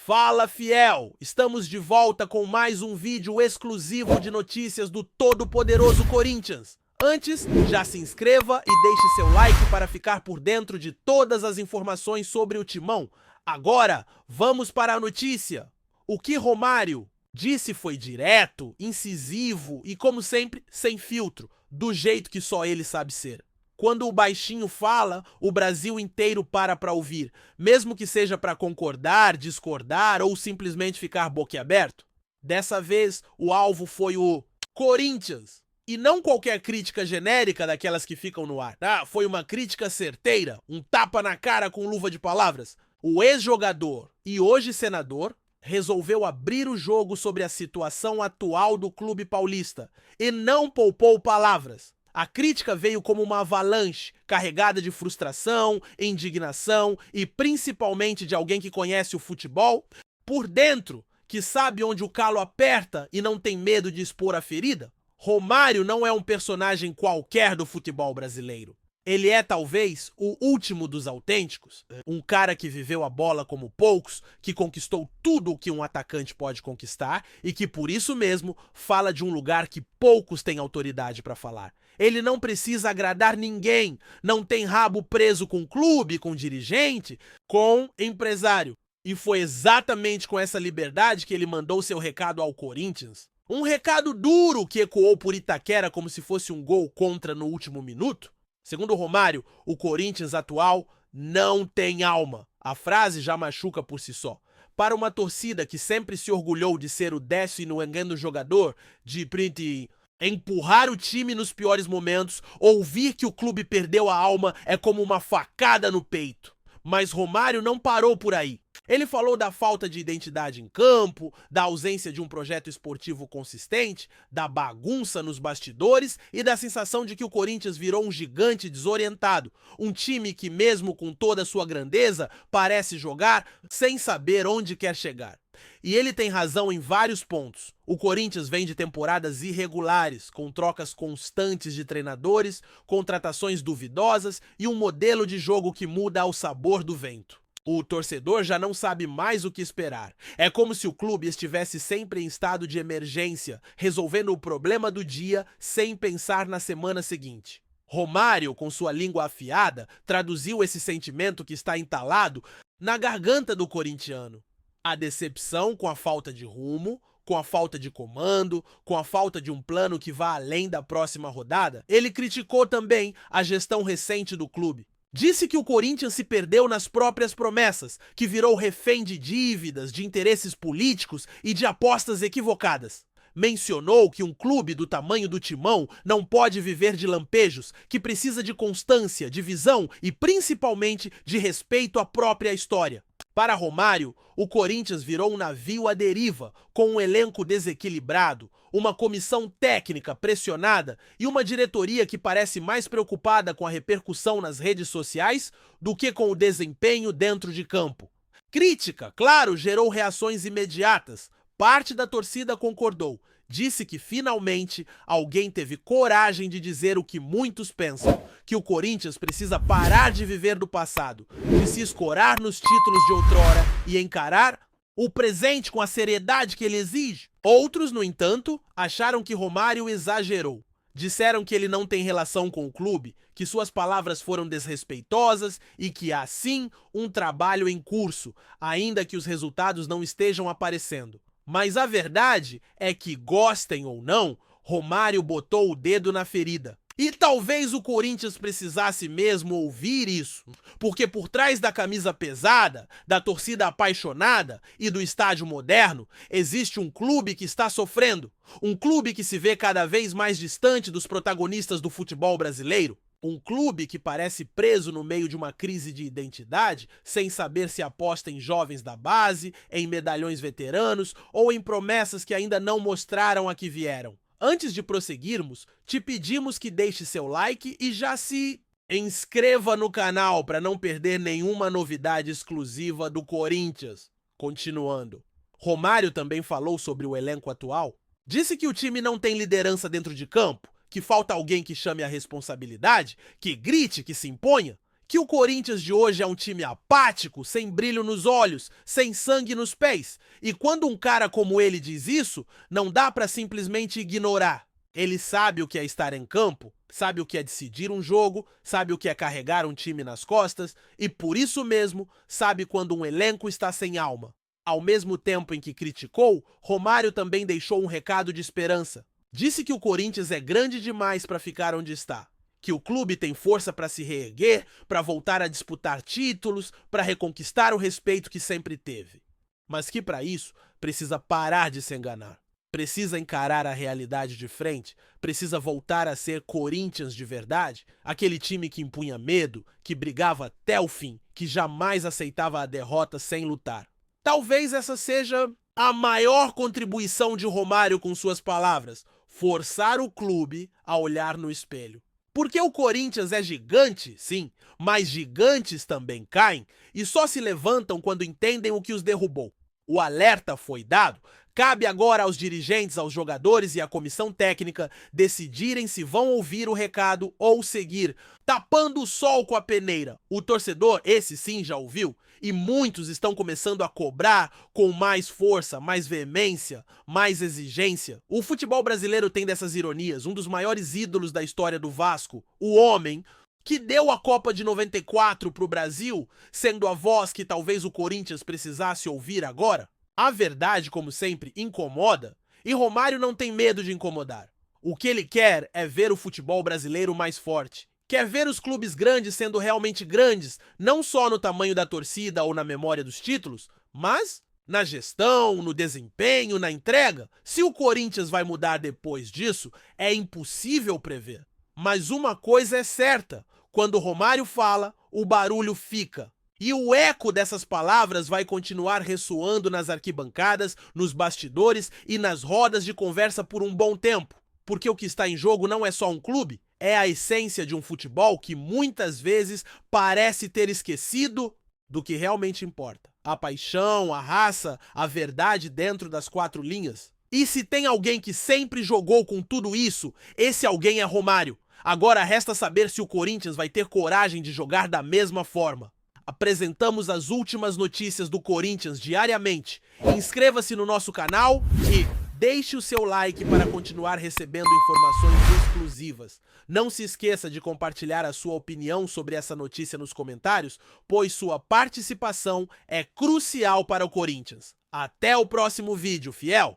Fala, fiel! Estamos de volta com mais um vídeo exclusivo de notícias do todo-poderoso Corinthians. Antes, já se inscreva e deixe seu like para ficar por dentro de todas as informações sobre o Timão. Agora, vamos para a notícia. O que Romário disse foi direto, incisivo e, como sempre, sem filtro, do jeito que só ele sabe ser. Quando o baixinho fala, o Brasil inteiro para ouvir, mesmo que seja para concordar, discordar ou simplesmente ficar boquiaberto. Dessa vez, o alvo foi o Corinthians. E não qualquer crítica genérica daquelas que ficam no ar. Foi uma crítica certeira, um tapa na cara com luva de palavras. O ex-jogador e hoje senador resolveu abrir o jogo sobre a situação atual do clube paulista e não poupou palavras. A crítica veio como uma avalanche, carregada de frustração, indignação e principalmente de alguém que conhece o futebol por dentro, que sabe onde o calo aperta e não tem medo de expor a ferida. Romário não é um personagem qualquer do futebol brasileiro. Ele é, talvez, o último dos autênticos. Um cara que viveu a bola como poucos, que conquistou tudo o que um atacante pode conquistar e que, por isso mesmo, fala de um lugar que poucos têm autoridade para falar. Ele não precisa agradar ninguém, não tem rabo preso com clube, com dirigente, com empresário. E foi exatamente com essa liberdade que ele mandou seu recado ao Corinthians. Um recado duro que ecoou por Itaquera como se fosse um gol contra no último minuto. Segundo Romário, o Corinthians atual não tem alma. A frase já machuca por si só. Para uma torcida que sempre se orgulhou de ser o 10º jogador, de empurrar o time nos piores momentos, ouvir que o clube perdeu a alma é como uma facada no peito. Mas Romário não parou por aí. Ele falou da falta de identidade em campo, da ausência de um projeto esportivo consistente, da bagunça nos bastidores e da sensação de que o Corinthians virou um gigante desorientado, um time que, mesmo com toda a sua grandeza, parece jogar sem saber onde quer chegar. E ele tem razão em vários pontos. O Corinthians vem de temporadas irregulares, com trocas constantes de treinadores, contratações duvidosas e um modelo de jogo que muda ao sabor do vento. O torcedor já não sabe mais o que esperar. É como se o clube estivesse sempre em estado de emergência, resolvendo o problema do dia sem pensar na semana seguinte. Romário, com sua língua afiada, traduziu esse sentimento que está entalado na garganta do corintiano. A decepção com a falta de rumo, com a falta de comando, com a falta de um plano que vá além da próxima rodada. Ele criticou também a gestão recente do clube. Disse que o Corinthians se perdeu nas próprias promessas, que virou refém de dívidas, de interesses políticos e de apostas equivocadas. Mencionou que um clube do tamanho do Timão não pode viver de lampejos, que precisa de constância, de visão e principalmente de respeito à própria história. Para Romário, o Corinthians virou um navio à deriva, com um elenco desequilibrado, uma comissão técnica pressionada e uma diretoria que parece mais preocupada com a repercussão nas redes sociais do que com o desempenho dentro de campo. Crítica, claro, gerou reações imediatas. Parte da torcida concordou. Disse que, finalmente, alguém teve coragem de dizer o que muitos pensam, que o Corinthians precisa parar de viver do passado, de se escorar nos títulos de outrora e encarar o presente com a seriedade que ele exige. Outros, no entanto, acharam que Romário exagerou. Disseram que ele não tem relação com o clube, que suas palavras foram desrespeitosas e que há, sim, um trabalho em curso, ainda que os resultados não estejam aparecendo. Mas a verdade é que, gostem ou não, Romário botou o dedo na ferida. E talvez o Corinthians precisasse mesmo ouvir isso, porque por trás da camisa pesada, da torcida apaixonada e do estádio moderno, existe um clube que está sofrendo, um clube que se vê cada vez mais distante dos protagonistas do futebol brasileiro. Um clube que parece preso no meio de uma crise de identidade, sem saber se aposta em jovens da base, em medalhões veteranos ou em promessas que ainda não mostraram a que vieram. Antes de prosseguirmos, te pedimos que deixe seu like e já se inscreva no canal para não perder nenhuma novidade exclusiva do Corinthians. Continuando. Romário também falou sobre o elenco atual. Disse que o time não tem liderança dentro de campo, que falta alguém que chame a responsabilidade, que grite, que se imponha, Que o Corinthians de hoje é um time apático, sem brilho nos olhos, sem sangue nos pés. E quando um cara como ele diz isso, não dá pra simplesmente ignorar. Ele sabe o que é estar em campo, sabe o que é decidir um jogo, sabe o que é carregar um time nas costas e, por isso mesmo, sabe quando um elenco está sem alma. Ao mesmo tempo em que criticou, Romário também deixou um recado de esperança. Disse que o Corinthians é grande demais para ficar onde está. Que o clube tem força para se reerguer, para voltar a disputar títulos, para reconquistar o respeito que sempre teve. Mas que para isso precisa parar de se enganar. Precisa encarar a realidade de frente, precisa voltar a ser Corinthians de verdade, aquele time que impunha medo, que brigava até o fim, que jamais aceitava a derrota sem lutar. Talvez essa seja a maior contribuição de Romário com suas palavras, forçar o clube a olhar no espelho. Porque o Corinthians é gigante, sim, mas gigantes também caem e só se levantam quando entendem o que os derrubou. O alerta foi dado, cabe agora aos dirigentes, aos jogadores e à comissão técnica decidirem se vão ouvir o recado ou seguir, tapando o sol com a peneira. O torcedor, esse sim, já ouviu, e muitos estão começando a cobrar com mais força, mais veemência, mais exigência. O futebol brasileiro tem dessas ironias. Um dos maiores ídolos da história do Vasco, o homem que deu a Copa de 94 para o Brasil, sendo a voz que talvez o Corinthians precisasse ouvir agora. A verdade, como sempre, incomoda, e Romário não tem medo de incomodar. O que ele quer é ver o futebol brasileiro mais forte. Quer ver os clubes grandes sendo realmente grandes, não só no tamanho da torcida ou na memória dos títulos, mas na gestão, no desempenho, na entrega. Se o Corinthians vai mudar depois disso, é impossível prever. Mas uma coisa é certa, quando o Romário fala, o barulho fica. E o eco dessas palavras vai continuar ressoando nas arquibancadas, nos bastidores e nas rodas de conversa por um bom tempo. Porque o que está em jogo não é só um clube, é a essência de um futebol que muitas vezes parece ter esquecido do que realmente importa. A paixão, a raça, a verdade dentro das quatro linhas. E se tem alguém que sempre jogou com tudo isso, esse alguém é Romário. Agora resta saber se o Corinthians vai ter coragem de jogar da mesma forma. Apresentamos as últimas notícias do Corinthians diariamente. Inscreva-se no nosso canal e deixe o seu like para continuar recebendo informações exclusivas. Não se esqueça de compartilhar a sua opinião sobre essa notícia nos comentários, pois sua participação é crucial para o Corinthians. Até o próximo vídeo, fiel!